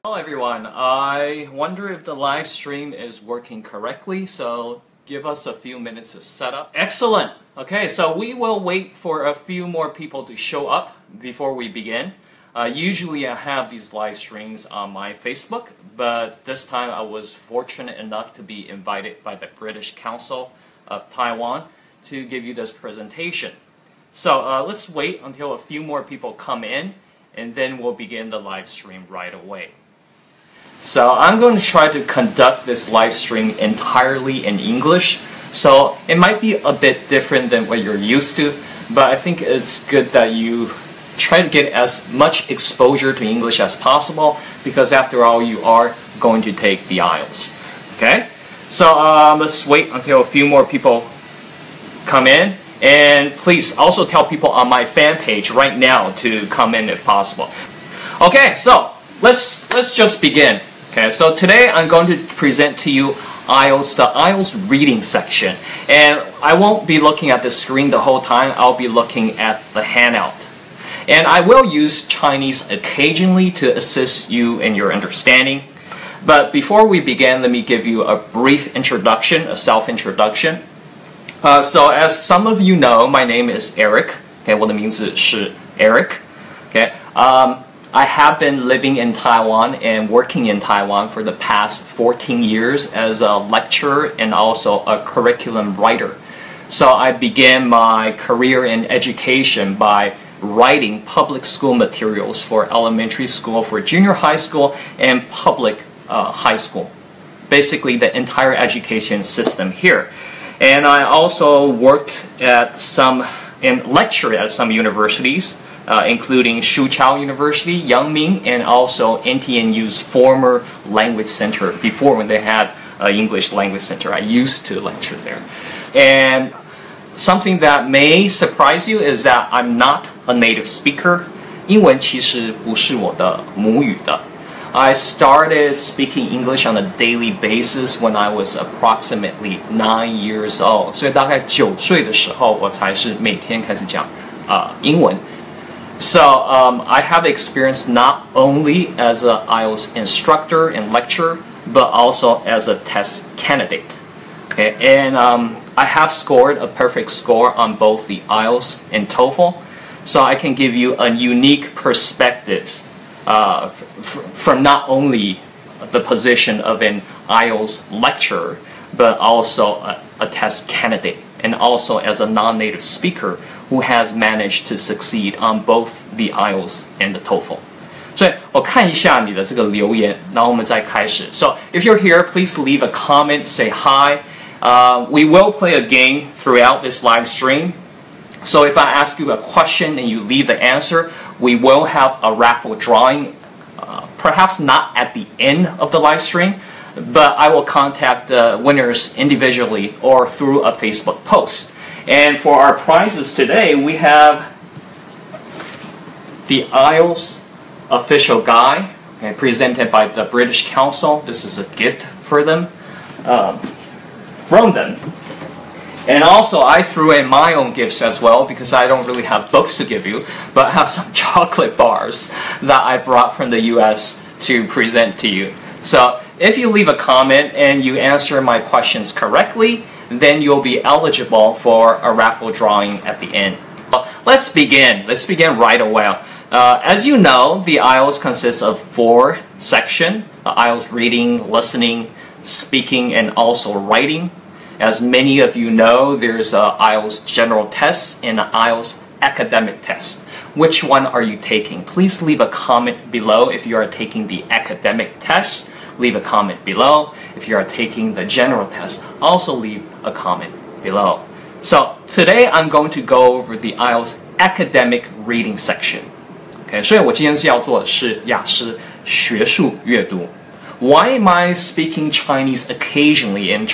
Hello everyone, I wonder if the live stream is working correctly, so give us a few minutes to set up. Excellent! Okay, so we will wait for a few more people to show up before we begin. Usually I have these live streams on my Facebook, but this time I was fortunate enough to be invited by the British Council of Taiwan to give you this presentation. So let's wait until a few more people come in, and then we'll begin the live stream right away. So I'm going to try to conduct this live stream entirely in English. So it might be a bit different than what you're used to, but I think it's good that you try to get as much exposure to English as possible, because after all, you are going to take the IELTS. Okay? So let's wait until a few more people come in. And please also tell people on my fan page right now to come in if possible. Okay, so let's just begin. Okay, so today I'm going to present to you the IELTS reading section. And I won't be looking at the screen the whole time, I'll be looking at the handout. And I will use Chinese occasionally to assist you in your understanding. But before we begin, let me give you a brief introduction, a self-introduction. So as some of you know, my name is Eric. Okay, 我的名字是 Eric. Okay, I have been living in Taiwan and working in Taiwan for the past 14 years as a lecturer and also a curriculum writer. So I began my career in education by writing public school materials for elementary school, for junior high school, and public high school. Basically the entire education system here. And I also worked at and lectured at some universities, including Shuqiao University, Yangming, and also NTNU's former language center before when they had an English language center. I used to lecture there. And something that may surprise you is that I'm not a native speaker. 英文其实不是我的母语的。I started speaking English on a daily basis when I was approximately 9 years old. 所以大概9岁的时候，我才是每天开始讲英文。So I have experience not only as an IELTS instructor and lecturer, but also as a test candidate. Okay, and I have scored a perfect score on both the IELTS and TOEFL, so I can give you a unique perspective from not only the position of an IELTS lecturer, but also a test candidate, and also as a non-native speaker who has managed to succeed on both the IELTS and the TOEFL. 所以我看一下你的这个留言，然后我们再开始。So if you're here, please leave a comment, say hi. We will play a game throughout this live stream. So if I ask you a question and you leave the answer, we will have a raffle drawing, perhaps not at the end of the live stream, but I will contact the winners individually or through a Facebook post. And for our prizes today, we have the IELTS official guide, okay, presented by the British Council. This is a gift for them, from them. And also, I threw in my own gifts as well, because I don't really have books to give you, but I have some chocolate bars that I brought from the US to present to you. So if you leave a comment and you answer my questions correctly, then you'll be eligible for a raffle drawing at the end. So let's begin. Let's begin right away. As you know, the IELTS consists of 4 sections: IELTS reading, listening, speaking, and also writing. As many of you know, there's an IELTS general test and an IELTS academic test. Which one are you taking? Please leave a comment below if you are taking the academic test. Leave a comment below. If you are taking the general test, also leave a comment below. So today I'm going to go over the IELTS academic reading section. Okay, 所以我今天是要做的是雅思学术阅读。Why am I speaking Chinese occasionally and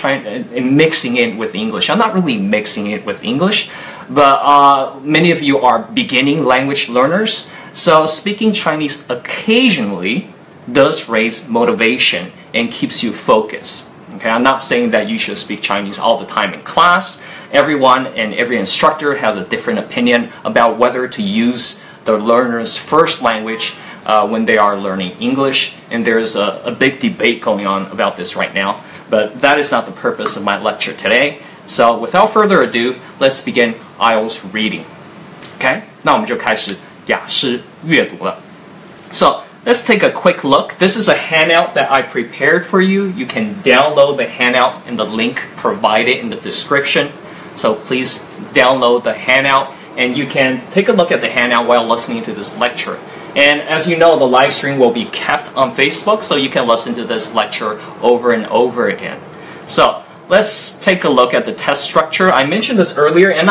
mixing it with English? I'm not really mixing it with English, but many of you are beginning language learners, so speaking Chinese occasionally does raise motivation and keeps you focused. Okay, I'm not saying that you should speak Chinese all the time in class. Everyone and every instructor has a different opinion about whether to use the learner's first language when they are learning English, and there's a big debate going on about this right now, but that is not the purpose of my lecture today. So without further ado, let's begin IELTS reading. Okay? 那我们就开始雅思阅读了。So let's take a quick look. This is a handout that I prepared for you. You can download the handout in the link provided in the description. So please download the handout and you can take a look at the handout while listening to this lecture. And as you know, the live stream will be kept on Facebook, so you can listen to this lecture over and over again. So let's take a look at the test structure. I mentioned this earlier, and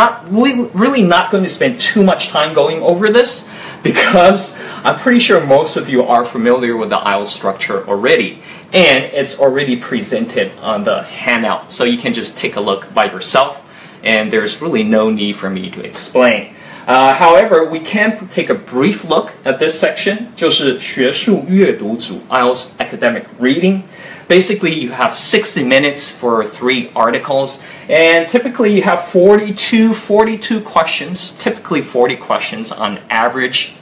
really not going to spend too much time going over this because I'm pretty sure most of you are familiar with the IELTS structure already, and it's already presented on the handout, so you can just take a look by yourself, and there's really no need for me to explain. However, we can take a brief look at this section, 就是学术阅读组 IELTS academic reading. Basically, you have 60 minutes for 3 articles, and typically you have 42 questions, typically 40 questions on average.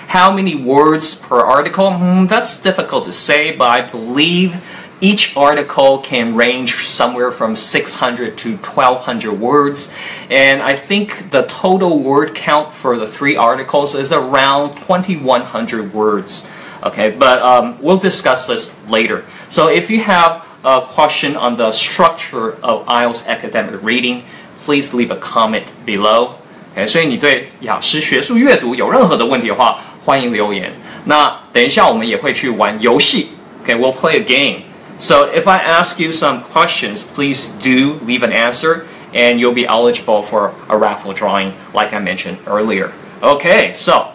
How many words per article? That's difficult to say, but I believe each article can range somewhere from 600 to 1,200 words, and I think the total word count for the 3 articles is around 2,100 words. Okay, but we'll discuss this later. So if you have a question on the structure of IELTS academic reading, please leave a comment below. Okay, 所以你对雅思学术阅读有任何的问题的话，欢迎留言。那等一下我们也会去玩游戏。Okay, we'll play a game. So if I ask you some questions, please do leave an answer, and you'll be eligible for a raffle drawing, like I mentioned earlier. Okay, so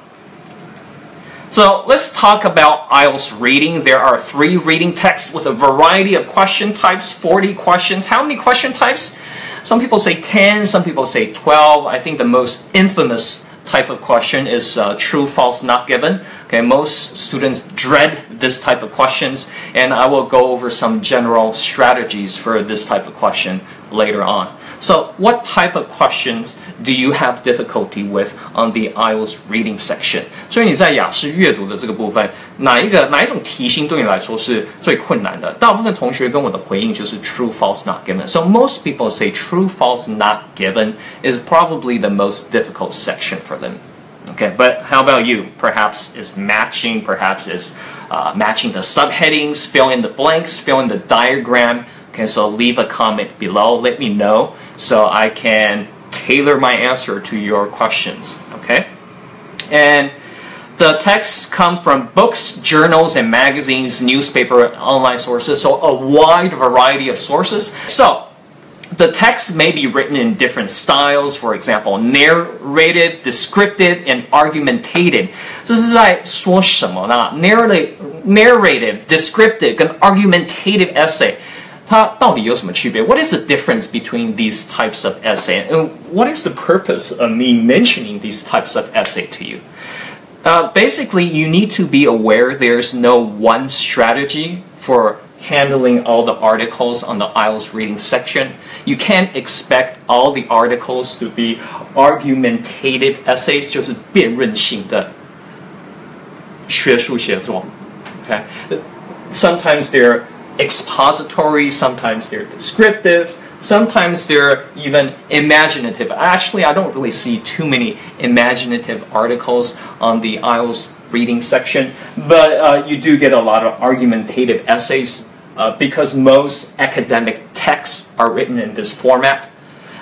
let's talk about IELTS reading. There are 3 reading texts with a variety of question types, 40 questions. How many question types? Some people say 10, some people say 12. I think the most infamous type of question is true, false, not given. Okay, most students dread this type of questions, and I will go over some general strategies for this type of question later on. So what type of questions do you have difficulty with on the IELTS reading section? 所以你在雅思阅读的这个部分，哪一种题型对你来说是最困难的？大部分同学跟我的回应就是 true, false, not given. So most people say true, false, not given is probably the most difficult section for them. Okay, but how about you? Perhaps it's matching, perhaps it's matching the subheadings, fill in the blanks, fill in the diagram. Okay, so leave a comment below, let me know, so I can tailor my answer to your questions, okay? And the texts come from books, journals, and magazines, newspaper, online sources, so a wide variety of sources. So the text may be written in different styles, for example, narrative, descriptive, and argumentative. 这是在说什么呢？ Narrative, descriptive, 跟 argumentative essay. 它到底有什么区别？ What is the difference between these types of essay? And what is the purpose of me mentioning these types of essay to you? Basically, you need to be aware there's no one strategy for handling all the articles on the IELTS reading section. You can't expect all the articles to be argumentative essays, 就是辩论性的学术写作. Okay? Sometimes they're expository, sometimes they're descriptive, sometimes they're even imaginative. Actually, I don't really see too many imaginative articles on the IELTS reading section, but you do get a lot of argumentative essays because most academic texts are written in this format.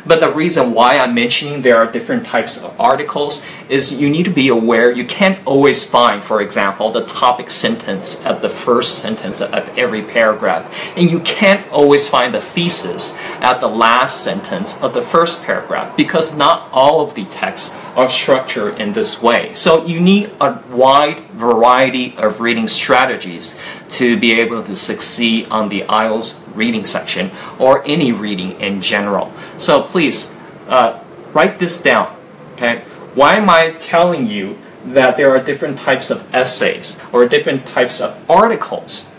But the reason why I'm mentioning there are different types of articles is you need to be aware you can't always find, for example, the topic sentence at the first sentence of every paragraph. And you can't always find the thesis at the last sentence of the first paragraph because not all of the texts are structured in this way. So you need a wide variety of reading strategies to be able to succeed on the IELTS reading section or any reading in general. So please write this down. Okay? Why am I telling you that there are different types of essays or different types of articles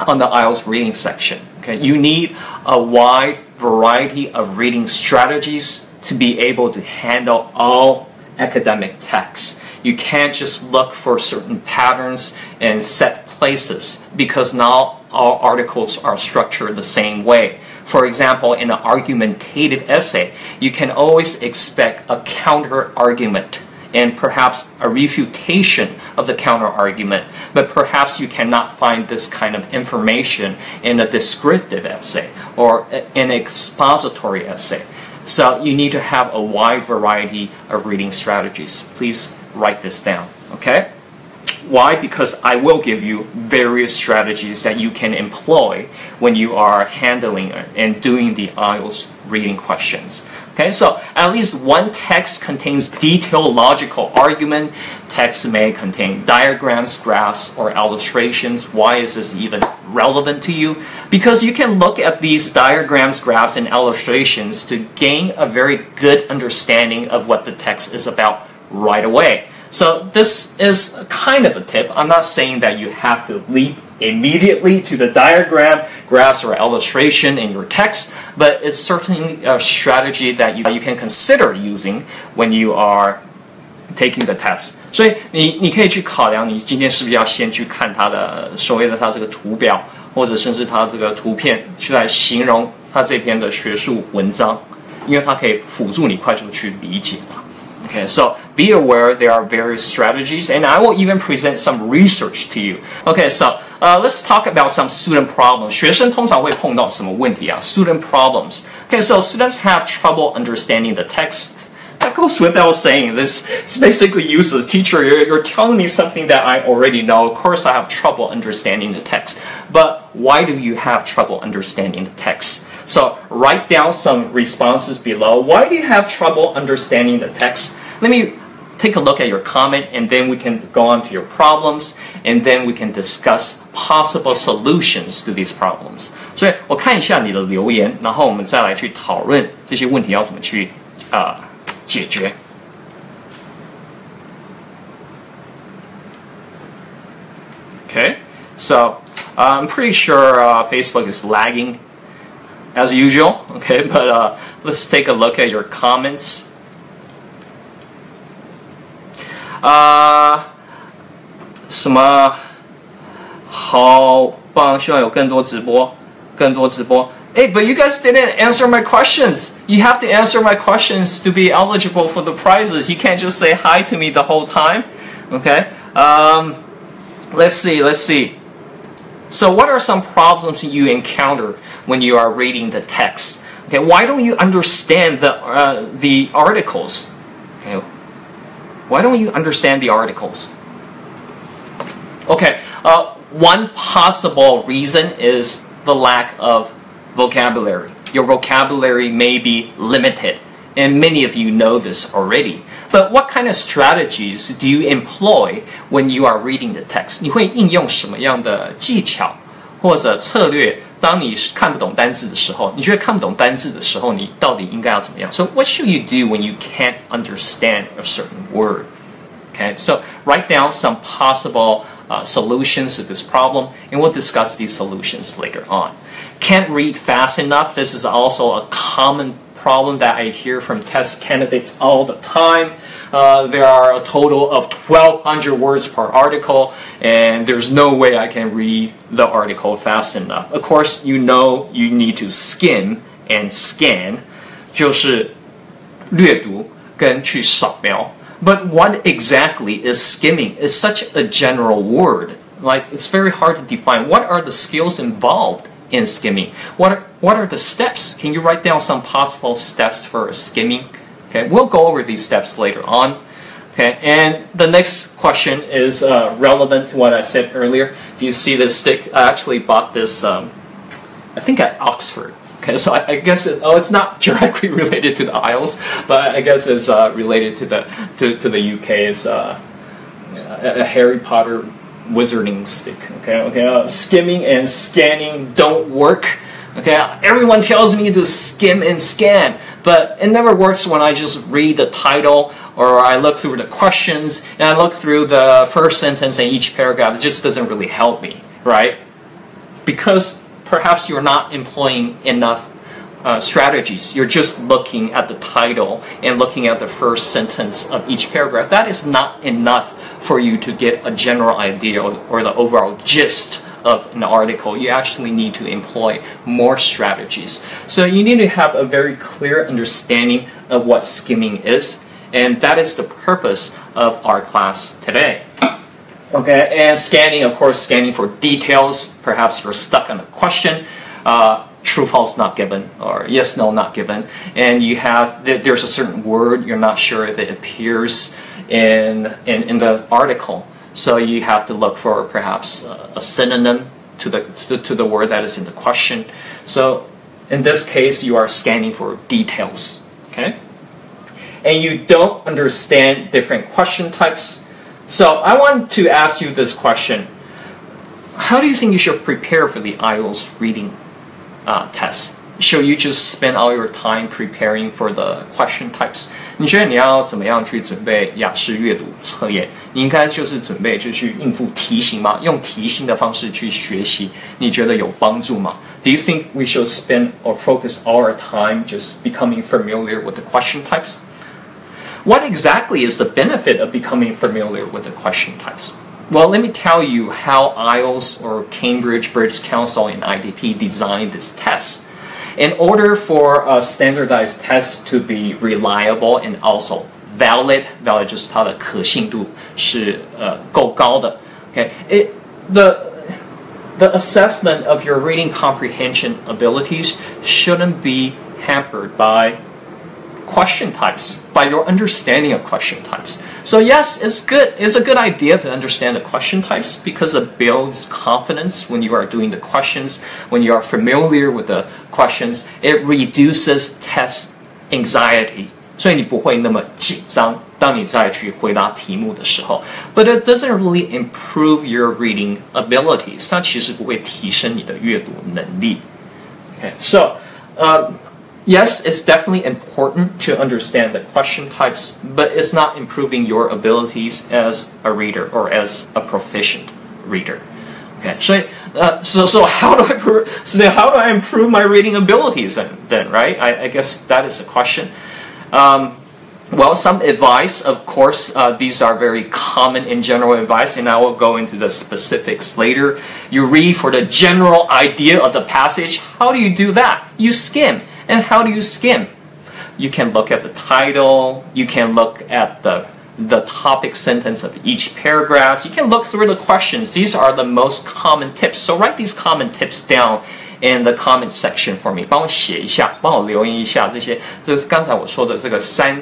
on the IELTS reading section? Okay? You need a wide variety of reading strategies to be able to handle all academic texts. you can't just look for certain patterns and set places because not all articles are structured the same way. For example, in an argumentative essay, you can always expect a counter-argument and perhaps a refutation of the counter-argument, but perhaps you cannot find this kind of information in a descriptive essay or an expository essay. So you need to have a wide variety of reading strategies. Please write this down, okay? Why? Because I will give you various strategies that you can employ when you are handling and doing the IELTS reading questions. Okay, so at least one text contains detailed logical argument. Text may contain diagrams, graphs, or illustrations. Why is this even relevant to you? Because you can look at these diagrams, graphs, and illustrations to gain a very good understanding of what the text is about right away. So this is kind of a tip. I'm not saying that you have to leap immediately to the diagram, graphs, or illustration in your text, but it's certainly a strategy that you can consider using when you are taking the test. 所以你可以去考量，你今天是不是要先去看它的所谓的它这个图表，或者甚至它这个图片，去来形容它这篇的学术文章，因为它可以辅助你快速去理解嘛。Okay, so be aware there are various strategies, and I will even present some research to you. Okay, so let's talk about some student problems. 学生通常会碰到什么问题啊？ Student problems. Okay, so students have trouble understanding the text. That goes without saying. This is basically useless. Teacher, you're telling me something that I already know. Of course, I have trouble understanding the text. But why do you have trouble understanding the text? So write down some responses below. Why do you have trouble understanding the text? Let me take a look at your comment, and then we can go on to your problems, and then we can discuss possible solutions to these problems. 所以我看一下你的留言，然后我们再来去讨论这些问题要怎么去解决。Okay, so I'm pretty sure Facebook is lagging as usual. Okay, but let's take a look at your comments. 什么好棒，希望有更多直播，更多直播。Hey, but you guys didn't answer my questions. You have to answer my questions to be eligible for the prizes. You can't just say hi to me the whole time. Okay? Let's see. So what are some problems you encounter when you are reading the text? Okay, why don't you understand the articles? Okay, why don't you understand the articles? Okay, one possible reason is the lack of vocabulary. Your vocabulary may be limited, and many of you know this already. But what kind of strategies do you employ when you are reading the text? 你会应用什么样的技巧或者策略？当你看不懂单字的时候，你觉得看不懂单字的时候，你到底应该要怎么样？ So what should you do when you can't understand a certain word? Okay, so write down some possible solutions to this problem, and we'll discuss these solutions later on. Can't read fast enough. This is also a common problem that I hear from test candidates all the time. There are a total of 1,200 words per article, and there's no way I can read the article fast enough. Of course, you know you need to skim and scan, 就是略读跟去扫描. But what exactly is skimming? It's such a general word. Like, it's very hard to define. What are the skills involved in skimming? What are the steps? Can you write down some possible steps for skimming? Okay, we'll go over these steps later on. Okay, and the next question is relevant to what I said earlier. If you see this stick, I actually bought this, I think at Oxford. Okay, so I guess it's not directly related to the IELTS, but I guess it's related to the UK. It's a Harry Potter wizarding stick. Okay. Skimming and scanning don't work. Okay, everyone tells me to skim and scan, but it never works when I just read the title or I look through the questions and I look through the first sentence in each paragraph. It just doesn't really help me, right? Because perhaps you're not employing enough strategies. You're just looking at the title and looking at the first sentence of each paragraph. That is not enough for you to get a general idea or the overall gist of an article. You actually need to employ more strategies. So you need to have a very clear understanding of what skimming is, and that is the purpose of our class today. Okay, and scanning, of course, scanning for details. Perhaps you're stuck on a question. True, false not given, or yes, no not given, and you have there's a certain word you're not sure if it appears in the article, so you have to look for perhaps a synonym to the word that is in the question. So in this case, you are scanning for details, okay? And you don't understand different question types. So I want to ask you this question: how do you think you should prepare for the IELTS reading test? Should you just spend all your time preparing for the question types? 你觉得你要怎么样去准备雅思阅读测验？你应该就是准备就去应付题型吗？用题型的方式去学习，你觉得有帮助吗？ Do you think we should spend or focus all our time just becoming familiar with the question types? What exactly is the benefit of becoming familiar with the question types? Well, let me tell you how IELTS or Cambridge, British Council, and IDP designed this test. In order for a standardized test to be reliable and also valid 就是它的可信度是够高的。Okay, the assessment of your reading comprehension abilities shouldn't be hampered by question types, by your understanding of question types. So yes, it's good. It's a good idea to understand the question types because it builds confidence when you are doing the questions, when you are familiar with the questions. It reduces test anxiety. 所以你不会那么紧张，当你再去回答题目的时候。But it doesn't really improve your reading abilities. 它其实不会提升你的阅读能力。Okay, so yes, it's definitely important to understand the question types, but it's not improving your abilities as a reader or as a proficient reader. Okay, so how do I improve my reading abilities then, right? I guess that is a question. Well, some advice, of course, these are very common and general advice, and I will go into the specifics later. You read for the general idea of the passage. How do you do that? You skim. And how do you skim? You can look at the title, you can look at the topic sentence of each paragraph, you can look through the questions. These are the most common tips. So write these common tips down in the comment section for me. 帮我写一下，帮我留言一下这些，这是刚才我说的这个三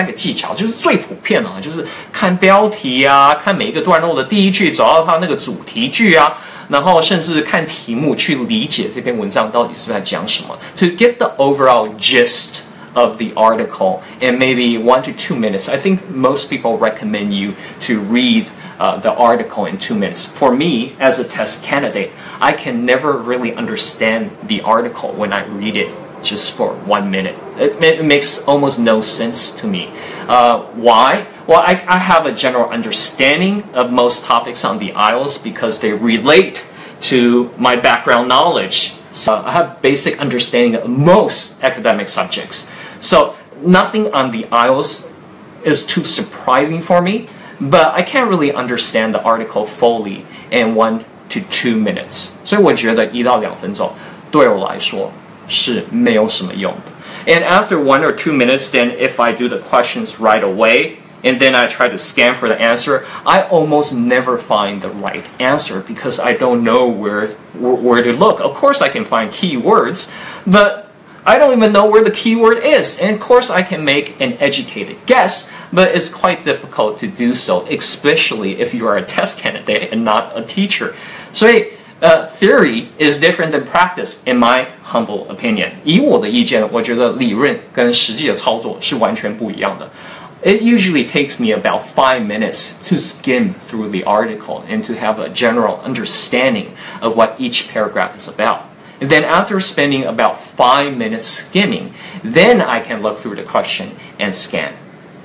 个技巧，就是最普遍的，就是看标题啊，看每一个段落的第一句，走到它那个主题句啊。然后甚至看题目去理解这篇文章到底是在讲什么。To get the overall gist of the article in maybe 1 to 2 minutes, I think most people recommend you to read the article in 2 minutes. For me, as a test candidate, I can never really understand the article when I read it just for 1 minute. It makes almost no sense to me. Why? Well, I have a general understanding of most topics on the IELTS because they relate to my background knowledge. So I have basic understanding of most academic subjects. So nothing on the IELTS is too surprising for me, but I can't really understand the article fully in 1 to 2 minutes. 所以我觉得1到2分钟对我来说是没有什么用的。And after 1 or 2 minutes, then if I do the questions right away, and then I try to scan for the answer, I almost never find the right answer because I don't know where to look. Of course I can find keywords, but I don't even know where the keyword is. And of course I can make an educated guess, but it's quite difficult to do so, especially if you are a test candidate and not a teacher. 所以theory is different than practice, in my humble opinion. 以我的意见，我觉得理论跟实际的操作是完全不一样的。It usually takes me about 5 minutes to skim through the article and to have a general understanding of what each paragraph is about. And then after spending about 5 minutes skimming, then I can look through the question and scan.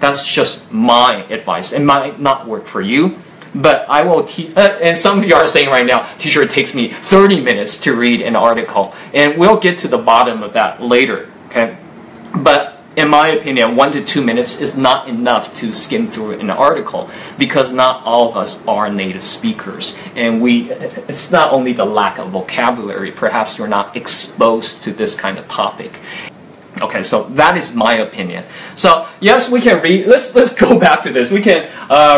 That's just my advice. It might not work for you, But I will teach, and some of you are saying right now, teacher, it takes me 30 minutes to read an article. And we'll get to the bottom of that later, okay? But in my opinion, 1 to 2 minutes is not enough to skim through an article because not all of us are native speakers. And it's not only the lack of vocabulary, perhaps you're not exposed to this kind of topic. Okay, so that is my opinion. So yes, we can read. Let's go back to this. We can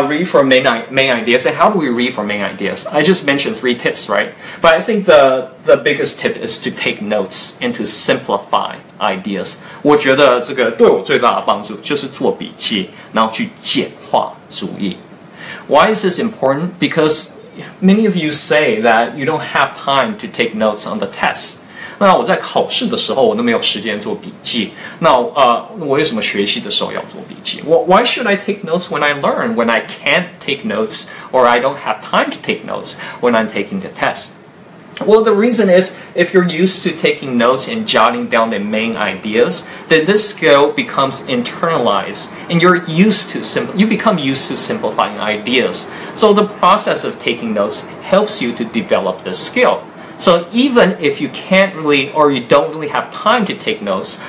read for main ideas. And how do we read for main ideas? I just mentioned 3 tips, right? But I think the biggest tip is to take notes and to simplify ideas. 我觉得这个对我最大的帮助就是做笔记，然后去简化主义。Why is this important? Because many of you say that you don't have time to take notes on the test. 那我在考试的时候，我都没有时间做笔记。那我为什么学习的时候要做笔记？ Why should I take notes when I learn when I can't take notes or I don't have time to take notes when I'm taking the test? Well, the reason is if you're used to taking notes and jotting down the main ideas, then this skill becomes internalized, and you become used to simplifying ideas. So the process of taking notes helps you to develop this skill. So even if you can't really, or you don't really have time to take notes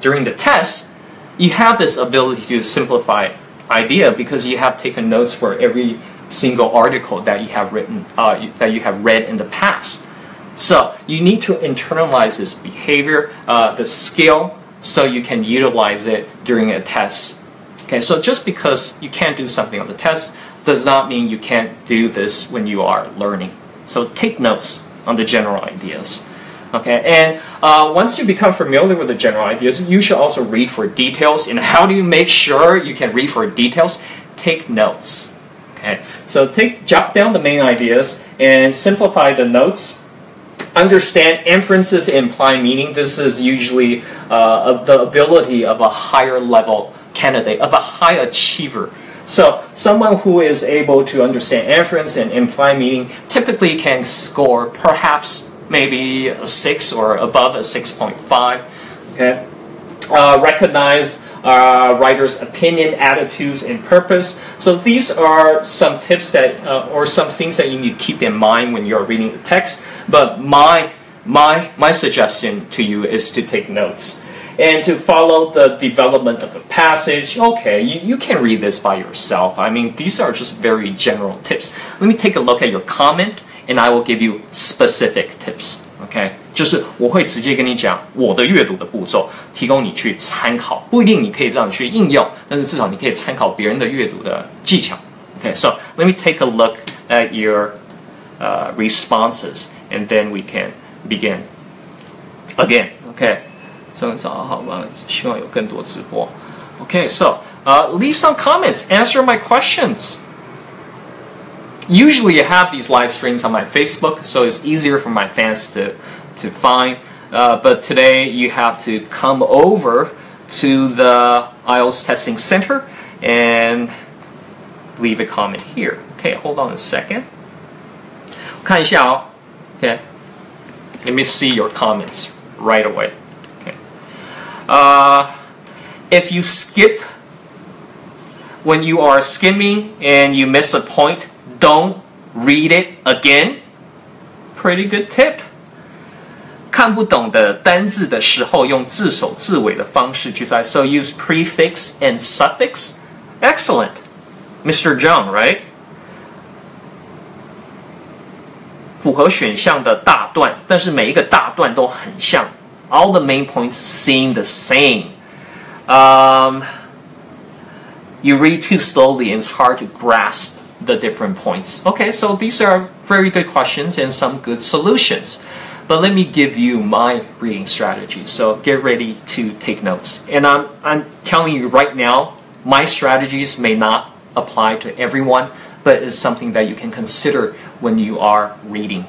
during the test, you have this ability to simplify idea because you have taken notes for every single article that you have written, that you have read in the past. So you need to internalize this behavior, the skill, so you can utilize it during a test. Okay, so just because you can't do something on the test does not mean you can't do this when you are learning. So take notes on the general ideas. Okay, and once you become familiar with the general ideas, you should also read for details. And how do you make sure you can read for details? Take notes. Okay, so jot down the main ideas and simplify the notes. Understand inferences imply meaning. This is usually the ability of a higher level candidate, of a high achiever. So someone who is able to understand inference and imply meaning typically can score perhaps maybe a 6 or above a 6.5. Okay, recognize writer's opinion, attitudes, and purpose. So these are some tips that, or some things that you need to keep in mind when you're reading the text. But my suggestion to you is to take notes and to follow the development of the passage. Okay, you can read this by yourself. I mean, these are just very general tips. Let me take a look at your comment, and I will give you specific tips. Okay, 就是我会直接跟你讲我的阅读的步骤，提供你去参考，不一定你可以这样去应用，但是至少你可以参考别人的阅读的技巧。Okay, so let me take a look at your responses, and then we can begin again. Okay. 这样找好吗？希望有更多直播。Okay, so leave some comments. Answer my questions. Usually I have these live streams on my Facebook, so it's easier for my fans to find. But today you have to come over to the IELTS Testing Center and leave a comment here. Okay, hold on a second. 看一下哦。Okay, let me see your comments right away. If you skip when you are skimming and you miss a point, don't read it again. Pretty good tip. 看不懂的单字的时候，用字首字尾的方式去猜。So use prefix and suffix. Excellent, Mr. Zhang, right? 符合选项的大段，但是每一个大段都很像。All the main points seem the same. You read too slowly and it's hard to grasp the different points. Okay, so these are very good questions and some good solutions. But let me give you my reading strategy. So get ready to take notes. And I'm telling you right now, my strategies may not apply to everyone, but it's something that you can consider when you are reading.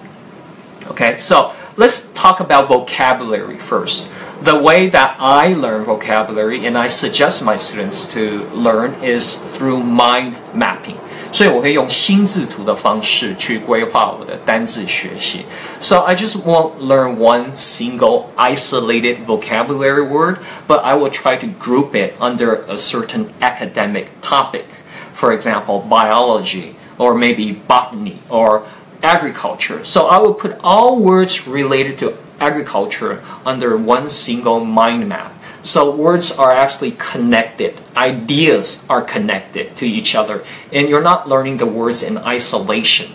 Okay, so let's talk about vocabulary first. The way that I learn vocabulary and I suggest my students to learn is through mind mapping. 所以我会用心智图的方式去规划我的单字学习。So I just won't learn one single isolated vocabulary word, but I will try to group it under a certain academic topic. For example, biology or maybe botany or agriculture. So I will put all words related to agriculture under one single mind map. So words are actually connected. Ideas are connected to each other. And you're not learning the words in isolation.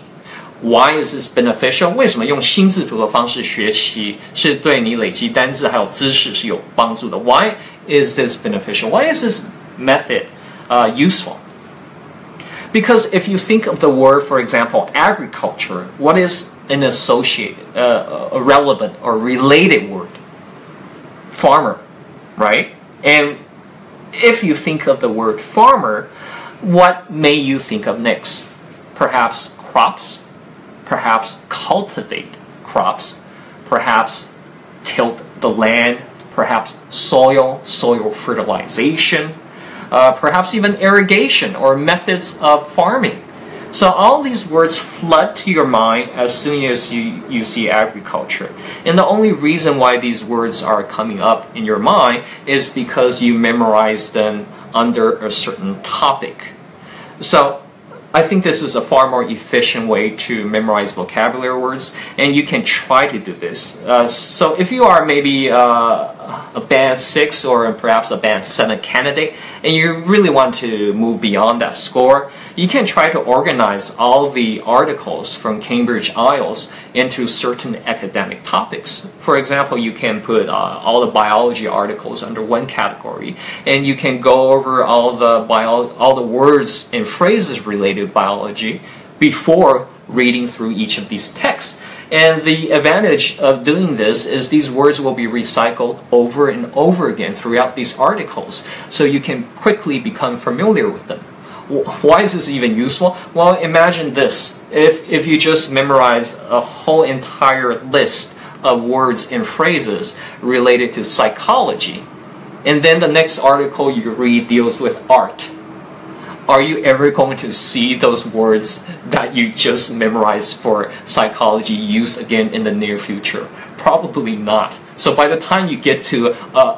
Why is this beneficial? 为什么用心智图的方式学习是对你累积单字还有知识是有帮助的？ Why is this beneficial? Why is this method useful? Because if you think of the word, for example, agriculture, what is an associated, a relevant or related word? Farmer, right? And if you think of the word farmer, what may you think of next? Perhaps crops, perhaps cultivate crops, perhaps tilt the land, perhaps soil fertilization, perhaps even irrigation or methods of farming. So all these words flood to your mind as soon as you see agriculture. And the only reason why these words are coming up in your mind is because you memorize them under a certain topic. So I think this is a far more efficient way to memorize vocabulary words, and you can try to do this. So if you are maybe a Band 6 or perhaps a Band 7 candidate, and you really want to move beyond that score, you can try to organize all the articles from Cambridge IELTS into certain academic topics. For example, you can put all the biology articles under one category, and you can go over all the words and phrases related to biology before reading through each of these texts. And the advantage of doing this is these words will be recycled over and over again throughout these articles, so you can quickly become familiar with them. Why is this even useful? Well, imagine this. If you just memorize a whole entire list of words and phrases related to psychology, and then the next article you read deals with art, are you ever going to see those words that you just memorized for psychology use again in the near future? Probably not. So by the time you get to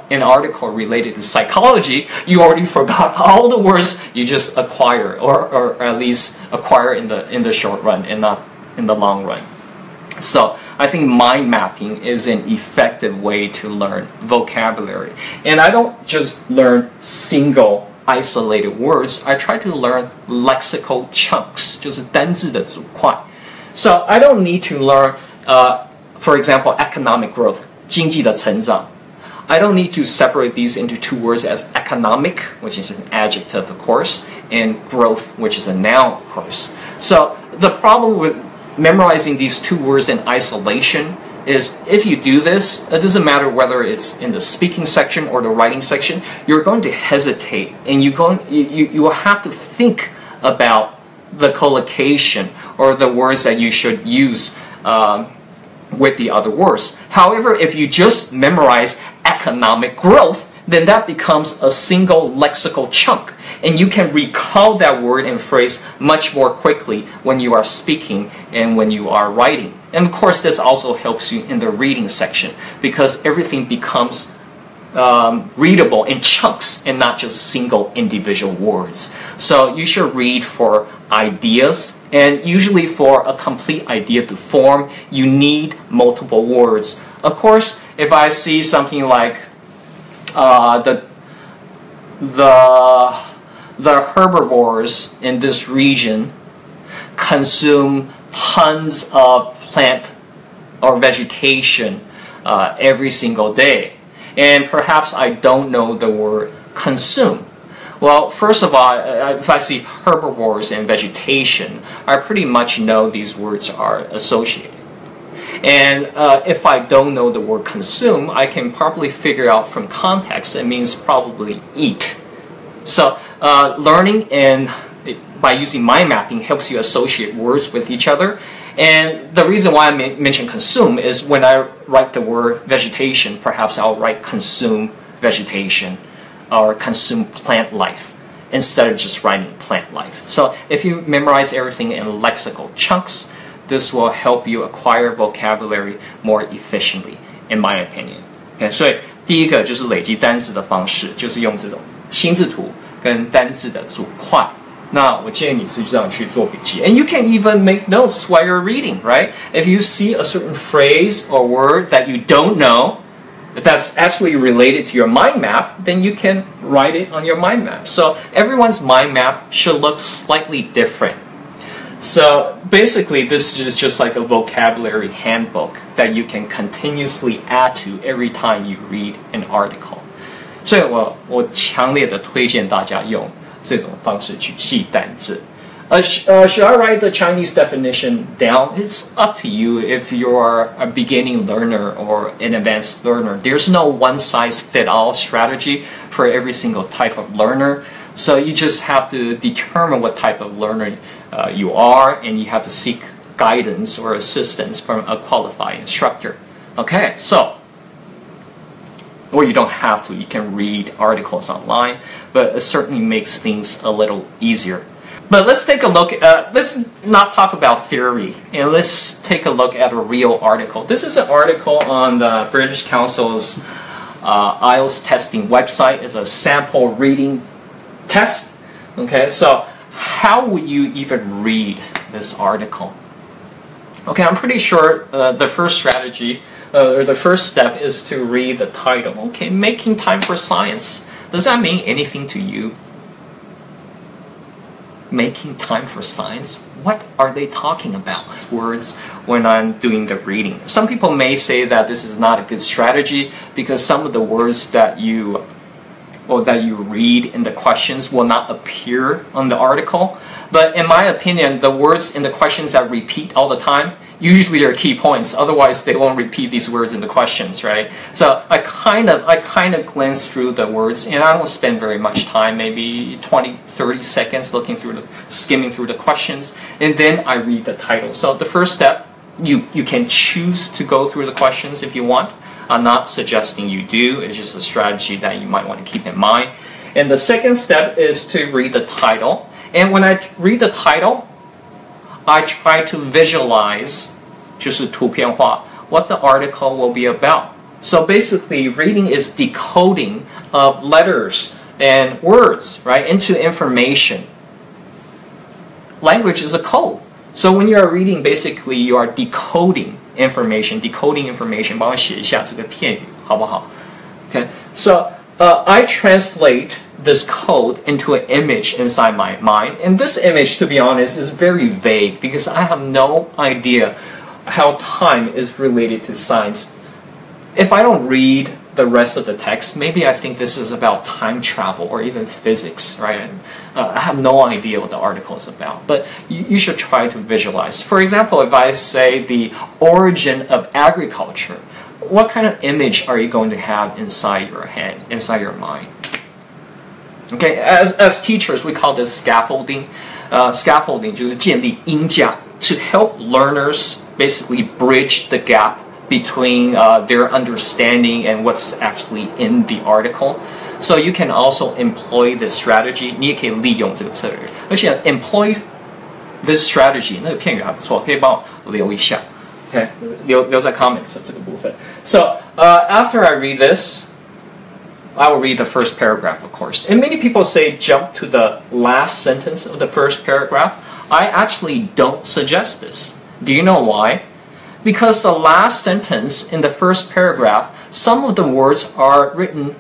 an article related to psychology, you already forgot all the words you just acquired, or at least acquire in the short run and not in the long run. So I think mind mapping is an effective way to learn vocabulary. And I don't just learn single isolated words, I try to learn lexical chunks, 就是单字的组块. So I don't need to learn, for example, economic growth, 经济的成长. I don't need to separate these into two words as economic, which is an adjective, of course, and growth, which is a noun, of course. So the problem with memorizing these two words in isolation is if you do this, it doesn't matter whether it's in the speaking section or the writing section, you're going to hesitate, and you will have to think about the collocation or the words that you should use with the other words. However, if you just memorize economic growth, then that becomes a single lexical chunk, and you can recall that word and phrase much more quickly when you are speaking and when you are writing. And of course, this also helps you in the reading section because everything becomes readable in chunks and not just single individual words. So you should read for ideas, and usually for a complete idea to form, you need multiple words. Of course, if I see something like the herbivores in this region consume tons of plant or vegetation every single day, and perhaps I don't know the word consume. Well, first of all, if I see herbivores and vegetation, I pretty much know these words are associated. And if I don't know the word consume, I can probably figure out from context it means probably eat. So learning and by using mind mapping helps you associate words with each other. And the reason why I mention consume is when I write the word vegetation, perhaps I'll write consume vegetation or consume plant life instead of just writing plant life. So if you memorize everything in lexical chunks, this will help you acquire vocabulary more efficiently, in my opinion. Okay, 所以第一个就是累积单字的方式，就是用这种心智图跟单字的组块那我建议你是这样去做笔记。And you can even make notes while you're reading, right? If you see a certain phrase or word that you don't know, if that's actually related to your mind map, then you can write it on your mind map. So everyone's mind map should look slightly different. So basically, this is just like a vocabulary handbook that you can continuously add to every time you read an article. 所以我强烈的推荐大家用这种方式去记单字。Should I write the Chinese definition down? It's up to you if you're a beginning learner or an advanced learner. There's no one-size-fits-all strategy for every single type of learner. So you just have to determine what type of learner you are, and you have to seek guidance or assistance from a qualified instructor. Okay, so, or you don't have to. You can read articles online, but it certainly makes things a little easier. But let's take a look at, let's not talk about theory, and let's take a look at a real article. This is an article on the British Council's IELTS testing website. It's a sample reading test. Okay, so how would you even read this article? Okay, I'm pretty sure the first strategy, or the first step is to read the title. Okay, making time for science. Does that mean anything to you? Making time for science? What are they talking about? Words when I'm doing the reading. Some people may say that this is not a good strategy because some of the words that you read in the questions will not appear on the article. But in my opinion, the words in the questions that repeat all the time usually are key points. Otherwise, they won't repeat these words in the questions, right? So I kind of glance through the words, and I don't spend very much time, maybe 20, 30 seconds skimming through the questions, and then I read the title. So the first step, you can choose to go through the questions if you want. I'm not suggesting you do. It's just a strategy that you might want to keep in mind. And the second step is to read the title. And when I read the title, I try to visualize, 就是图片化, what the article will be about. So basically, reading is decoding of letters and words, right, into information. Language is a code. So when you are reading, basically, you are decoding information. Decoding information. 帮我写一下这个片语，好不好? Okay. So I translate this code into an image inside my mind. And this image, to be honest, is very vague because I have no idea how time is related to science. If I don't read the rest of the text, maybe I think this is about time travel or even physics, right? I have no idea what the article is about, but you should try to visualize. For example, if I say the origin of agriculture, what kind of image are you going to have inside your head, inside your mind? Okay, as teachers, we call this scaffolding. Scaffolding 就是建立鹰架 to help learners basically bridge the gap between their understanding and what's actually in the article. So you can also employ this strategy. 你也可以利用这个策略，而且 employ this strategy 那个片语还不错，可以帮我留一下。Okay, 留在 comments 这个部分。So after I read this, I will read the first paragraph, of course. And many people say jump to the last sentence of the first paragraph. I actually don't suggest this. Do you know why? Because the last sentence in the first paragraph, some of the words are written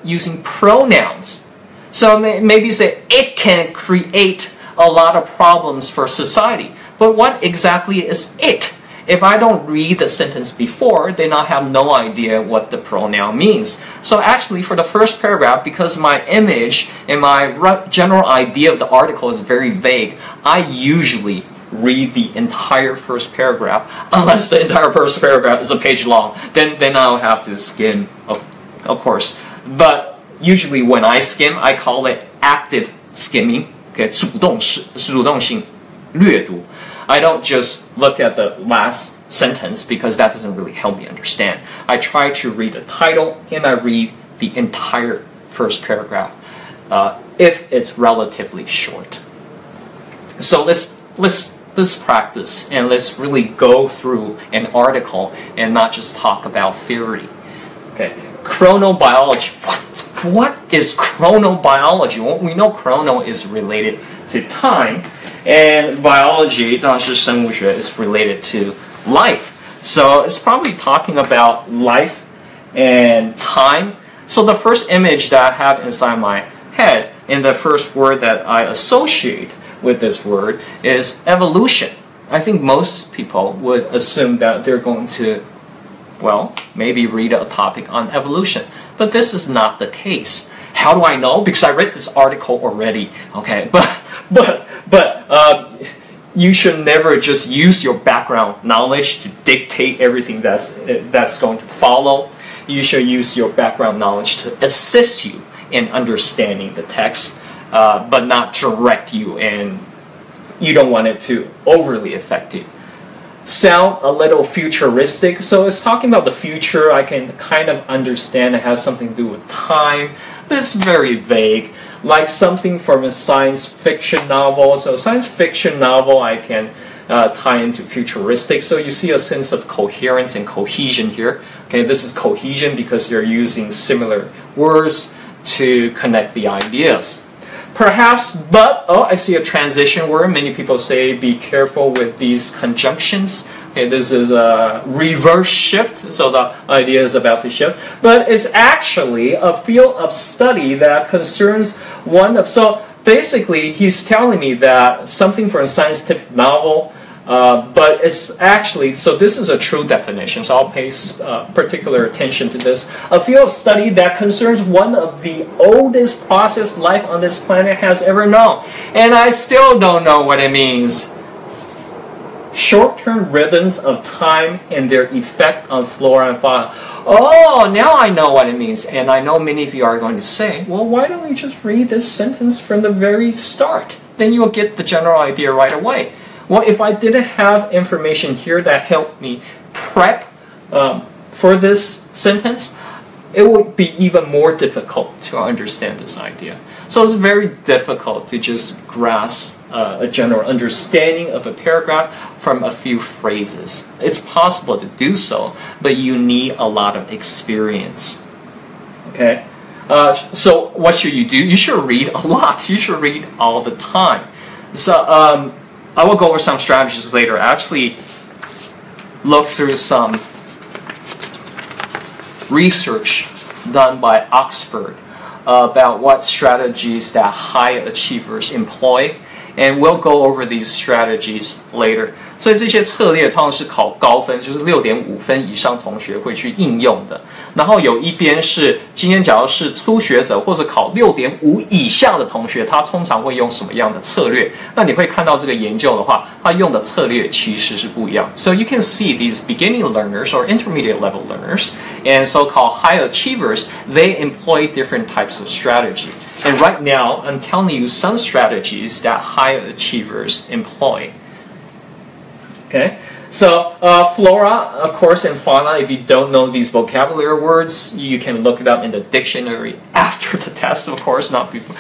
using pronouns. So maybe say, it can create a lot of problems for society. But what exactly is it? If I don't read the sentence before, then I have no idea what the pronoun means. So actually, for the first paragraph, because my image and my general idea of the article is very vague, I usually read the entire first paragraph, unless the entire first paragraph is a page long. Then I'll have to skim, of course. But usually when I skim, I call it active skimming. Okay, 主动性阅读. I don't just look at the last sentence because that doesn't really help me understand. I try to read the title and I read the entire first paragraph if it's relatively short. So let's practice and let's really go through an article and not just talk about theory. Okay, chronobiology. What is chronobiology? Well, we know chrono is related to time, and biology 当然是生物学 is related to life. So it's probably talking about life and time. So the first image that I have inside my head, and the first word that I associate with this word is evolution. I think most people would assume that they're going to, well, maybe read a topic on evolution. But this is not the case. How do I know? Because I read this article already. Okay, but you should never just use your background knowledge to dictate everything that's going to follow. You should use your background knowledge to assist you in understanding the text, but not direct you, and you don't want it to overly affect you. Sound a little futuristic, so it's talking about the future. I can kind of understand it has something to do with time, but it's very vague, like something from a science fiction novel. So science fiction novel I can tie into futuristic, so you see a sense of coherence and cohesion here. Okay, this is cohesion because you're using similar words to connect the ideas. Perhaps, but, oh, I see a transition word. Many people say be careful with these conjunctions. Okay, this is a reverse shift, so the idea is about to shift. But it's actually a field of study that concerns one of, so basically he's telling me that something for a scientific novel, but it's actually, so this is a true definition, so I'll pay particular attention to this. A field of study that concerns one of the oldest process life on this planet has ever known. And I still don't know what it means. Short-term rhythms of time and their effect on flora and fauna. Oh, now I know what it means. And I know many of you are going to say, well, why don't we just read this sentence from the very start? Then you'll get the general idea right away. Well, if I didn't have information here that helped me prep for this sentence, it would be even more difficult to understand this idea. So it's very difficult to just grasp a general understanding of a paragraph from a few phrases. It's possible to do so, but you need a lot of experience. Okay? So what should you do? You should read a lot. You should read all the time. So I will go over some strategies later. I actually looked through some research done by Oxford about what strategies that high achievers employ, and we'll go over these strategies later. 所以这些策略通常是考高分，就是6.5分以上同学会去应用的。然后有一边是今天假如是初学者或者考6.5以下的同学，他通常会用什么样的策略？那你会看到这个研究的话，他用的策略其实是不一样。So you can see these beginning learners or intermediate level learners and so-called high achievers, they employ different types of strategy. And right now, I'm telling you some strategies that high achievers employ. Okay, so flora, of course, and fauna, if you don't know these vocabulary words, you can look it up in the dictionary after the test, of course, not before.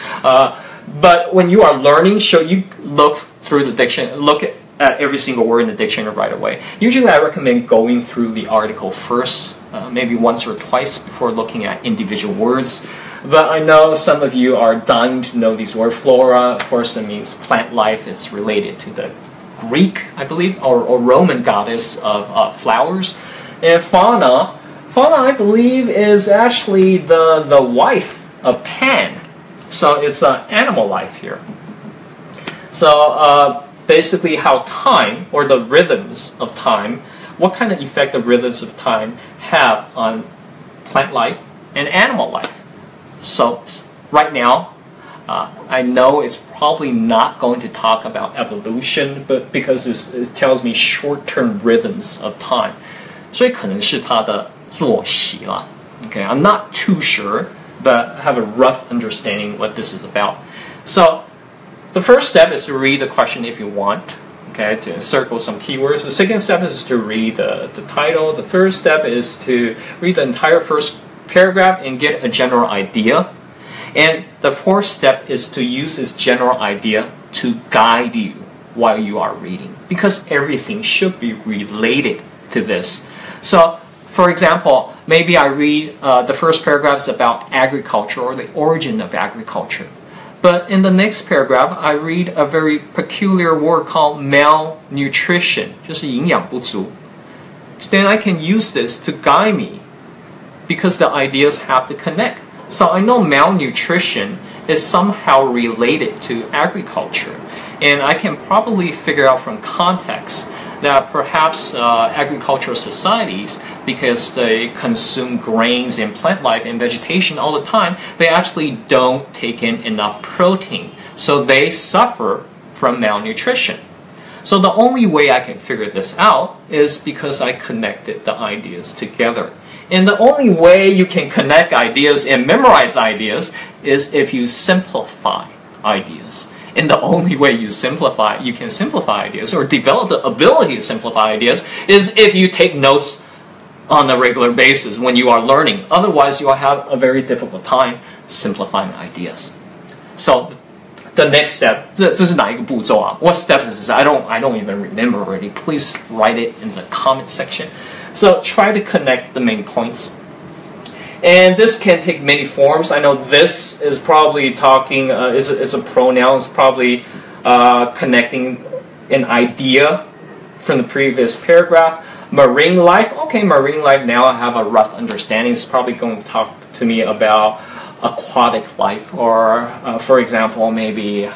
But when you are learning, you look through the dictionary, look at every single word in the dictionary right away. Usually I recommend going through the article first, maybe once or twice before looking at individual words. But I know some of you are dying to know these words. Flora, of course, that means plant life. It's related to the Greek, I believe, or Roman goddess of flowers. And fauna, I believe, is actually the wife of Pan. So it's animal life here. So basically how time, or the rhythms of time, what kind of effect the rhythms of time have on plant life and animal life. So right now, I know it's probably not going to talk about evolution, but because it tells me short-term rhythms of time. 所以可能是它的作息啦. Okay, I'm not too sure, but I have a rough understanding what this is about. So the first step is to read the question if you want. Okay, to circle some keywords. The second step is to read the title. The third step is to read the entire first paragraph and get a general idea. And the fourth step is to use this general idea to guide you while you are reading, because everything should be related to this. So, for example, maybe I read the first paragraph is about agriculture or the origin of agriculture. But in the next paragraph, I read a very peculiar word called malnutrition, 就是营养不足. So then I can use this to guide me because the ideas have to connect. So I know malnutrition is somehow related to agriculture. And I can probably figure out from context that perhaps agricultural societies, because they consume grains and plant life and vegetation all the time, they actually don't take in enough protein. So they suffer from malnutrition. So the only way I can figure this out is because I connected the ideas together. And the only way you can connect ideas and memorize ideas is if you simplify ideas. And the only way you can simplify ideas or develop the ability to simplify ideas is if you take notes on a regular basis when you are learning. Otherwise, you will have a very difficult time simplifying ideas. So the next step, 这是哪一个步骤啊? What step is this? I don't even remember already. Please write it in the comment section. So try to connect the main points. And this can take many forms. I know this is probably talking, it's a pronoun. It's probably connecting an idea from the previous paragraph. Marine life. Okay, marine life, now I have a rough understanding. It's probably going to talk to me about aquatic life. Or, for example, maybe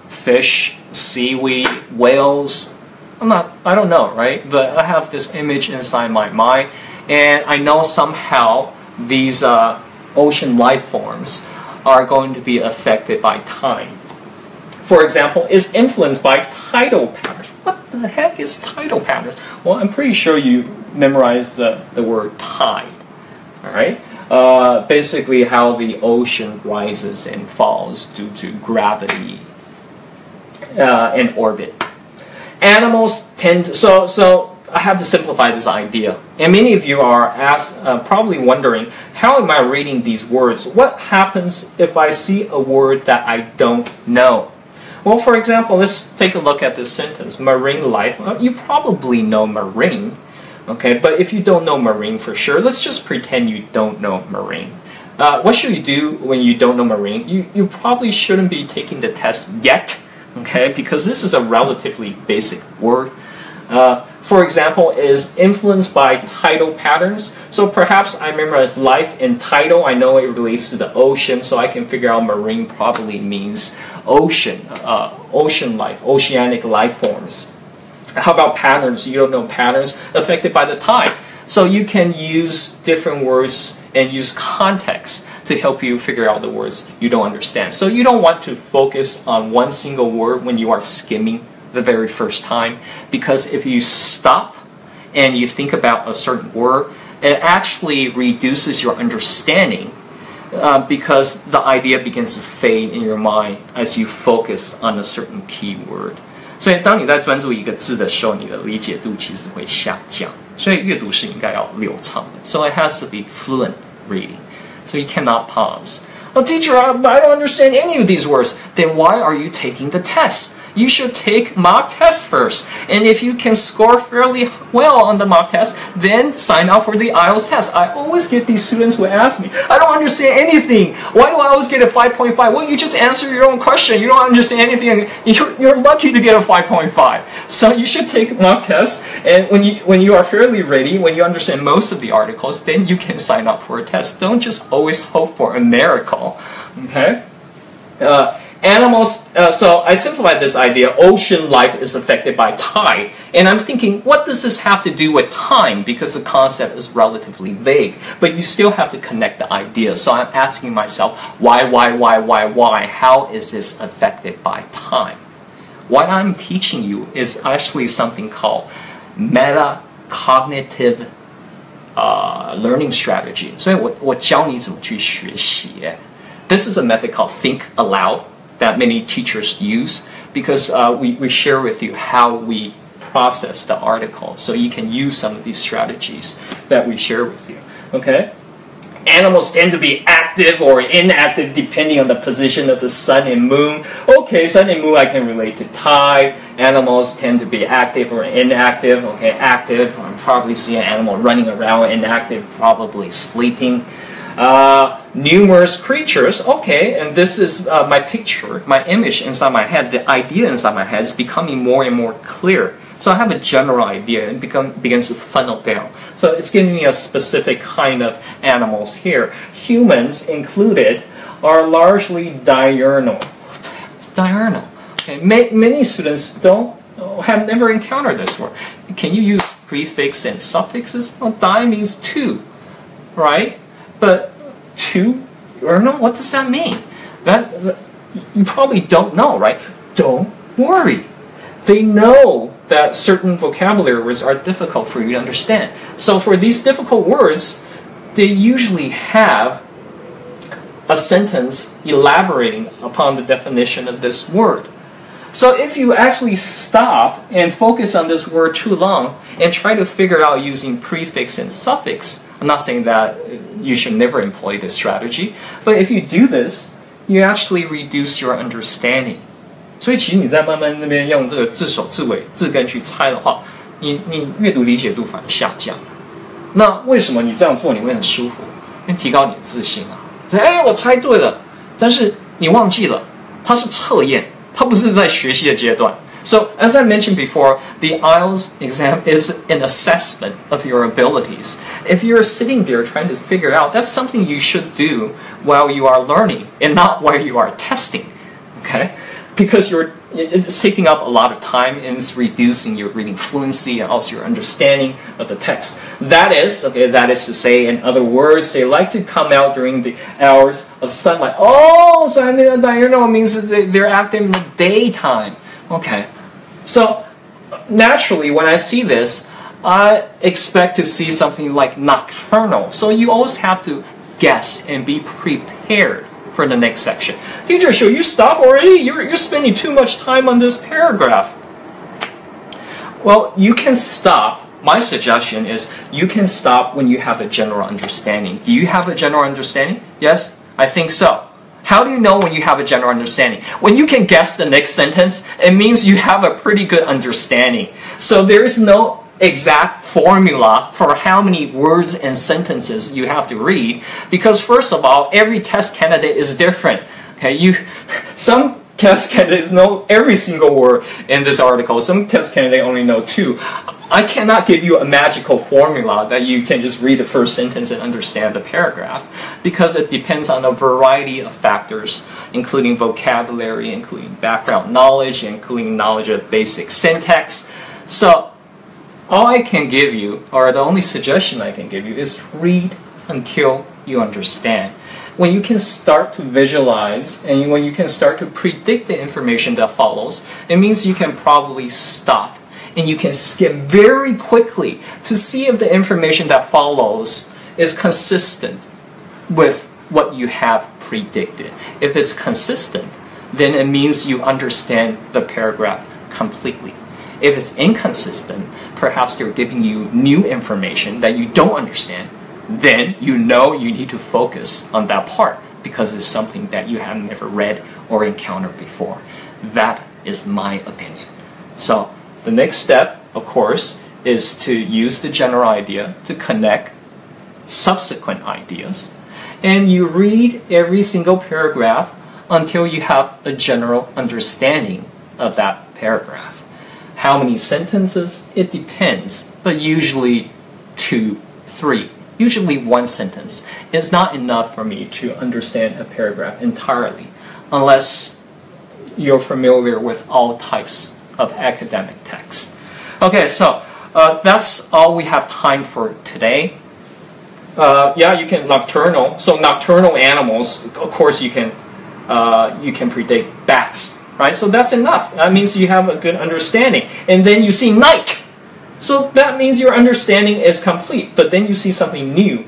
fish, seaweed, whales. I don't know, right? But I have this image inside my mind. And I know somehow these ocean life forms are going to be affected by time. For example, is influenced by tidal patterns. What the heck is tidal patterns? Well, I'm pretty sure you memorized the word tide. All right? Basically how the ocean rises and falls due to gravity and orbit. Animals tend to, so I have to simplify this idea. And many of you are probably wondering, how am I reading these words? What happens if I see a word that I don't know? Well, for example, let's take a look at this sentence, marine life. You probably know marine, okay? But if you don't know marine for sure, let's just pretend you don't know marine. What should you do when you don't know marine? You probably shouldn't be taking the test yet, okay? Because this is a relatively basic word. For example, is influenced by tidal patterns. So perhaps I memorize life and tidal. I know it relates to the ocean, so I can figure out marine probably means ocean, ocean life, oceanic life forms. How about patterns? You don't know patterns affected by the tide. So you can use different words and use context to help you figure out the words you don't understand. So you don't want to focus on one single word when you are skimming the very first time, because if you stop and you think about a certain word, it actually reduces your understanding because the idea begins to fade in your mind as you focus on a certain key word. 所以当你在专注一个字的时候，你的理解度其实会下降。所以阅读是应该要流畅的。So it has to be fluent reading. So you cannot pause. Oh, teacher, I don't understand any of these words. Then why are you taking the test? You should take mock test first. And if you can score fairly well on the mock test, then sign up for the IELTS test. I always get these students who ask me, I don't understand anything. Why do I always get a 5.5? Well, you just answer your own question. You don't understand anything. You're lucky to get a 5.5. So you should take mock tests. And when you are fairly ready, when you understand most of the articles, then you can sign up for a test. Don't just always hope for a miracle. Okay? Animals, so I simplified this idea. Ocean life is affected by tide. And I'm thinking, what does this have to do with time? Because the concept is relatively vague. But you still have to connect the idea. So I'm asking myself, why? How is this affected by time? What I'm teaching you is actually something called metacognitive learning strategy. 所以我教你怎么去学习。This is a method called think aloud that many teachers use because we share with you how we process the article. So you can use some of these strategies that we share with you. Okay? Animals tend to be active or inactive depending on the position of the sun and moon. Okay, sun and moon I can relate to tide. Animals tend to be active or inactive. Okay, active, I'll probably see an animal running around. Inactive, probably sleeping. numerous creatures. Okay, and this is my picture, my image inside my head. The idea inside my head is becoming more and more clear. So I have a general idea and begins to funnel down. So it's giving me a specific kind of animals here. Humans included are largely diurnal. It's diurnal. Okay, many students have never encountered this word. Can you use prefix and suffixes? Well, di means two, right? But two, or no, what does that mean? That you probably don't know, right? Don't worry. They know that certain vocabulary words are difficult for you to understand. So for these difficult words, they usually have a sentence elaborating upon the definition of this word. So if you actually stop and focus on this word too long and try to figure out using prefix and suffix, I'm not saying that you should never employ this strategy, but if you do this, you actually reduce your understanding. 所以其实你在慢慢那边用这个字首字尾字根去猜的话，你阅读理解度反而下降。那为什么你这样做你会很舒服？因为提高你的自信啊。哎，我猜对了，但是你忘记了，它是测验，它不是在学习的阶段。So as I mentioned before, the IELTS exam is an assessment of your abilities. If you're sitting there trying to figure out, that's something you should do while you are learning and not while you are testing. Okay? Because it's taking up a lot of time and it's reducing your reading fluency and also your understanding of the text. That is to say, in other words, they like to come out during the hours of sunlight. Oh, so diurnal means they're active in the daytime. Okay. So naturally, when I see this, I expect to see something like nocturnal. So you always have to guess and be prepared for the next section. Teacher, should you stop already? You're spending too much time on this paragraph. Well, you can stop. My suggestion is you can stop when you have a general understanding. Do you have a general understanding? Yes, I think so. How do you know when you have a general understanding? When you can guess the next sentence, it means you have a pretty good understanding. So there is no exact formula for how many words and sentences you have to read, because first of all, every test candidate is different. Okay, some test candidates know every single word in this article. Some test candidates only know two. I cannot give you a magical formula that you can just read the first sentence and understand the paragraph, because it depends on a variety of factors, including vocabulary, including background knowledge, including knowledge of basic syntax. So all I can give you, or the only suggestion I can give you, is read until you understand. When you can start to visualize and when you can start to predict the information that follows, it means you can probably stop and you can skim very quickly to see if the information that follows is consistent with what you have predicted. If it's consistent, then it means you understand the paragraph completely. If it's inconsistent, perhaps they're giving you new information that you don't understand, then you know you need to focus on that part because it's something that you have never read or encountered before. That is my opinion. So the next step, of course, is to use the general idea to connect subsequent ideas. And you read every single paragraph until you have a general understanding of that paragraph. How many sentences? It depends, but usually 2, 3. Usually one sentence is not enough for me to understand a paragraph entirely, unless you're familiar with all types of academic texts. Okay, so that's all we have time for today. Yeah, you can nocturnal. So nocturnal animals, of course, you can predict bats. Right? So that's enough. That means you have a good understanding. And then you see night. So that means your understanding is complete. But then you see something new,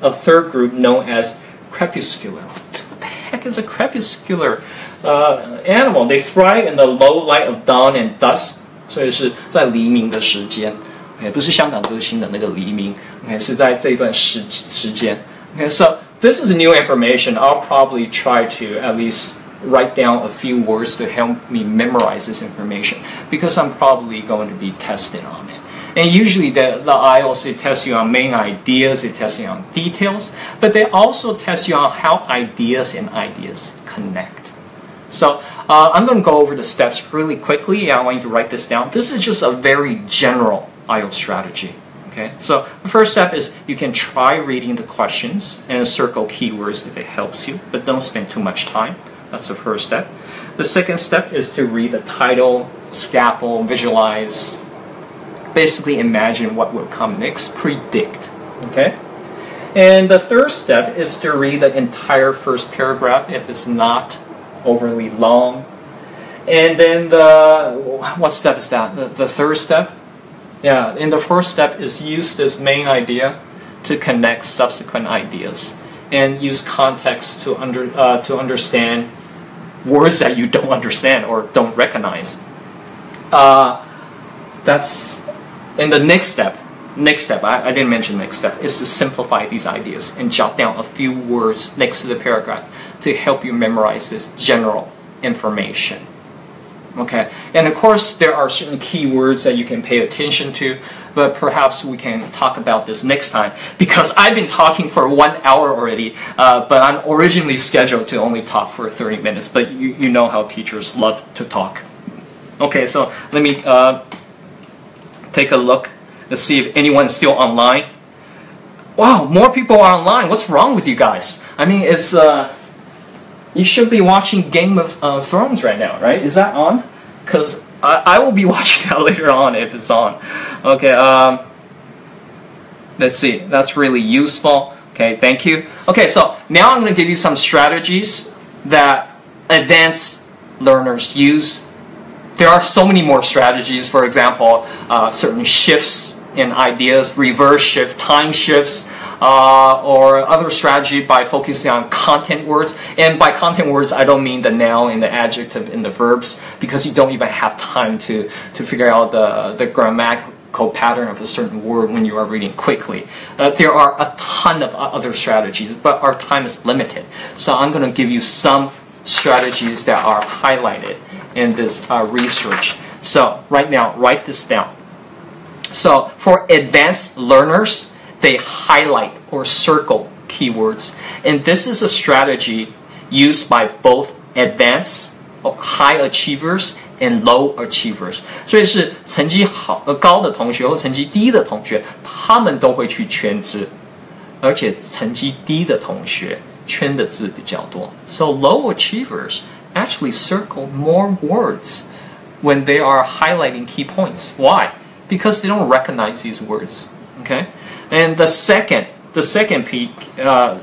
a third group known as crepuscular. What the heck is a crepuscular animal? They thrive in the low light of dawn and dusk. 所以是在黎明的时间。Okay, 不是香港歌星的那个黎明。Okay, 是在这一段时间。Okay, so this is new information. I'll probably try to at least write down a few words to help me memorize this information because I'm probably going to be tested on it. And usually the IELTS, it tests you on main ideas, it tests you on details, but they also test you on how ideas and ideas connect. So I'm going to go over the steps really quickly. I want you to write this down. This is just a very general IELTS strategy. Okay, so the first step is you can try reading the questions and circle keywords if it helps you, but don't spend too much time. That's the first step. The second step is to read the title, scaffold, visualize, basically imagine what will come next, predict. Okay? And the third step is to read the entire first paragraph if it's not overly long. And then what step is that? The third step? Yeah, and the fourth step is use this main idea to connect subsequent ideas and use context to understand words that you don't understand or don't recognize. That's in the next step. I didn't mention next step, is to simplify these ideas and jot down a few words next to the paragraph to help you memorize this general information. Okay, and of course there are certain keywords that you can pay attention to, but perhaps we can talk about this next time because I've been talking for 1 hour already, but I'm originally scheduled to only talk for 30 minutes, but you know how teachers love to talk. Okay, so let me take a look. Let's see if anyone's still online. Wow, more people are online. What's wrong with you guys? I mean, it's you should be watching Game of Thrones right now, right? Is that on? Because I will be watching that later on if it's on. Okay, let's see. That's really useful. Okay, thank you. Okay, so now I'm going to give you some strategies that advanced learners use. There are so many more strategies. For example, certain shifts in ideas, reverse shift, time shifts, or other strategy by focusing on content words. And by content words, I don't mean the noun and the adjective and the verbs, because you don't even have time to figure out the grammatical pattern of a certain word when you are reading quickly. There are a ton of other strategies, but our time is limited. So I'm going to give you some strategies that are highlighted in this research. So right now, write this down. So for advanced learners, they highlight or circle keywords. And this is a strategy used by both advanced high achievers and low achievers. 所以是成绩高的同学或成绩低的同学，他们都会去圈字，而且成绩低的同学圈的字比较多。So low achievers actually circle more words when they are highlighting key points. Why? Because they don't recognize these words. Okay, and the second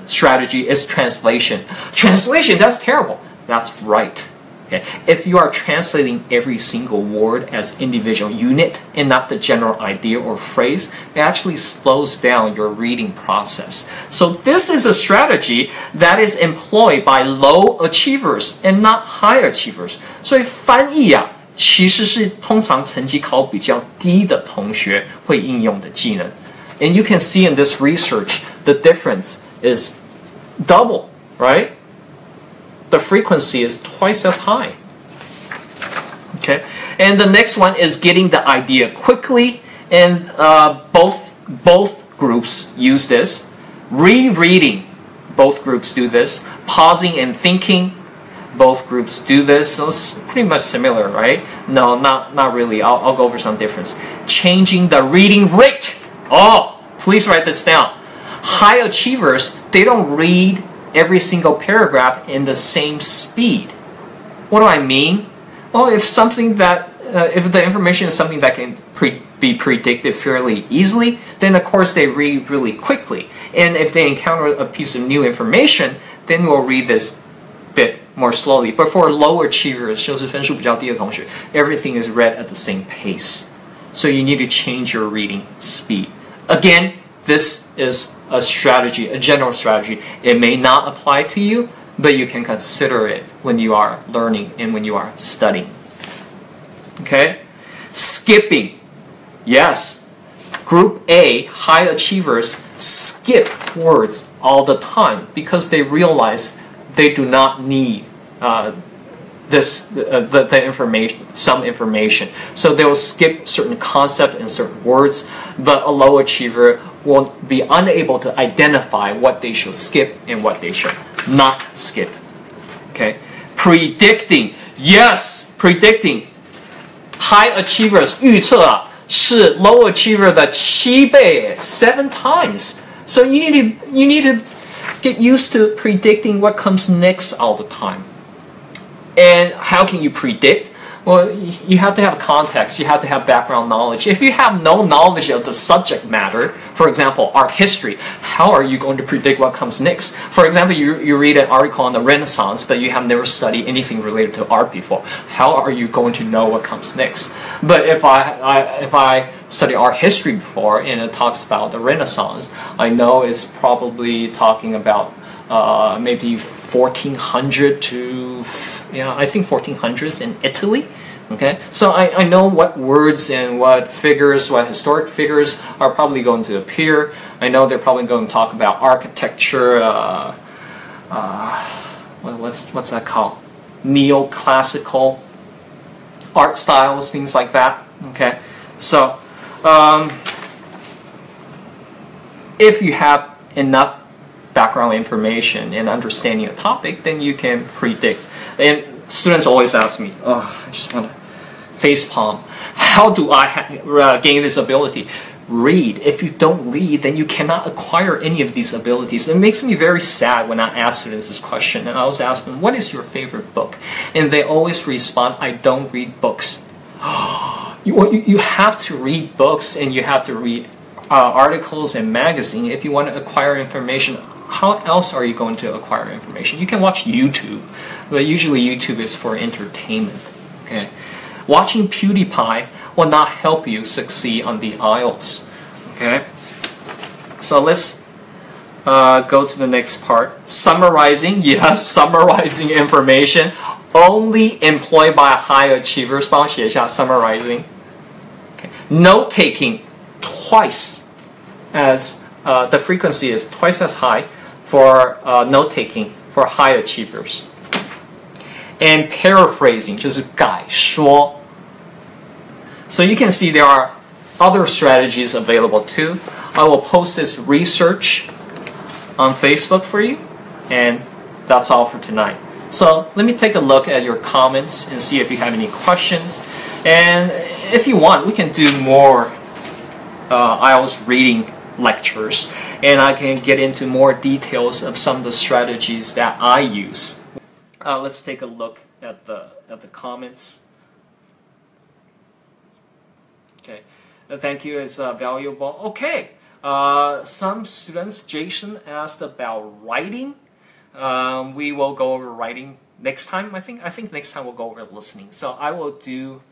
strategy is translation. Translation, that's terrible. That's right. Okay, if you are translating every single word as individual unit and not the general idea or phrase, it actually slows down your reading process. So this is a strategy that is employed by low achievers and not high achievers. 所以翻译啊，其实是通常成绩考比较低的同学会应用的技能。And you can see in this research, the difference is double, right? The frequency is twice as high. Okay, and the next one is getting the idea quickly, and both groups use this. Rereading, both groups do this. Pausing and thinking, both groups do this. So it's pretty much similar, right? No, not really. I'll go over some difference. Changing the reading rate. Oh, please write this down. High achievers, they don't read every single paragraph in the same speed. What do I mean? Well, if the information is something that can be predicted fairly easily, then of course they read really quickly. And if they encounter a piece of new information, then we'll read this bit more slowly. But for low achievers, 就是分数比较低的同学, everything is read at the same pace. So you need to change your reading speed. Again, this is a strategy, a general strategy. It may not apply to you, but you can consider it when you are learning and when you are studying. Okay? Skipping. Yes. Group A, high achievers, skip words all the time because they realize they do not need the information, some information. So they will skip certain concepts and certain words, but a low achiever will be unable to identify what they should skip and what they should not skip. Okay, predicting, yes, predicting. High achievers 预测啊是 low achiever 的7倍 7 times. So you need to get used to predicting what comes next all the time. And how can you predict? Well, you have to have context, you have to have background knowledge. If you have no knowledge of the subject matter, for example, art history, how are you going to predict what comes next? For example, you read an article on the Renaissance, but you have never studied anything related to art before. How are you going to know what comes next? But if I study art history before and it talks about the Renaissance, I know it's probably talking about maybe 1400 to, I think 1400s in Italy. Okay, so I know what words and what figures, what historic figures are probably going to appear. I know they're probably going to talk about architecture, what's that called? Neoclassical art styles, things like that. Okay, so if you have enough background information and understanding a topic, then you can predict. And students always ask me, oh, I just want to facepalm. How do I gain this ability? Read. If you don't read, then you cannot acquire any of these abilities. It makes me very sad when I ask students this question, and I always ask them, what is your favorite book? And they always respond, I don't read books. You have to read books, and you have to read articles and magazines if you want to acquire information. How else are you going to acquire information? You can watch YouTube, but usually YouTube is for entertainment. Okay, watching PewDiePie will not help you succeed on the IELTS. Okay, so let's go to the next part. Summarizing, yes, summarizing information only employed by high achievers. 帮我写一下 summarizing. Okay. Note taking twice as the frequency is twice as high for note-taking for high achievers. And paraphrasing, 就是改说. So you can see there are other strategies available too. I will post this research on Facebook for you, and that's all for tonight. So let me take a look at your comments and see if you have any questions. And if you want, we can do more IELTS reading lectures, and I can get into more details of some of the strategies that I use. Let's take a look at the comments. Okay, thank you. It's valuable. Okay, some students, Jason asked about writing. We will go over writing next time. I think next time we'll go over listening. So I will do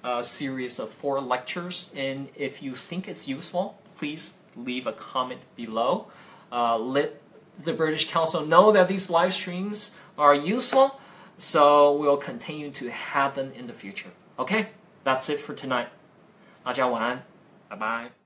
a series of 4 lectures, and if you think it's useful, please leave a comment below. Let the British Council know that these live streams are useful, so we'll continue to have them in the future. Okay, that's it for tonight. 大家晚安，拜拜。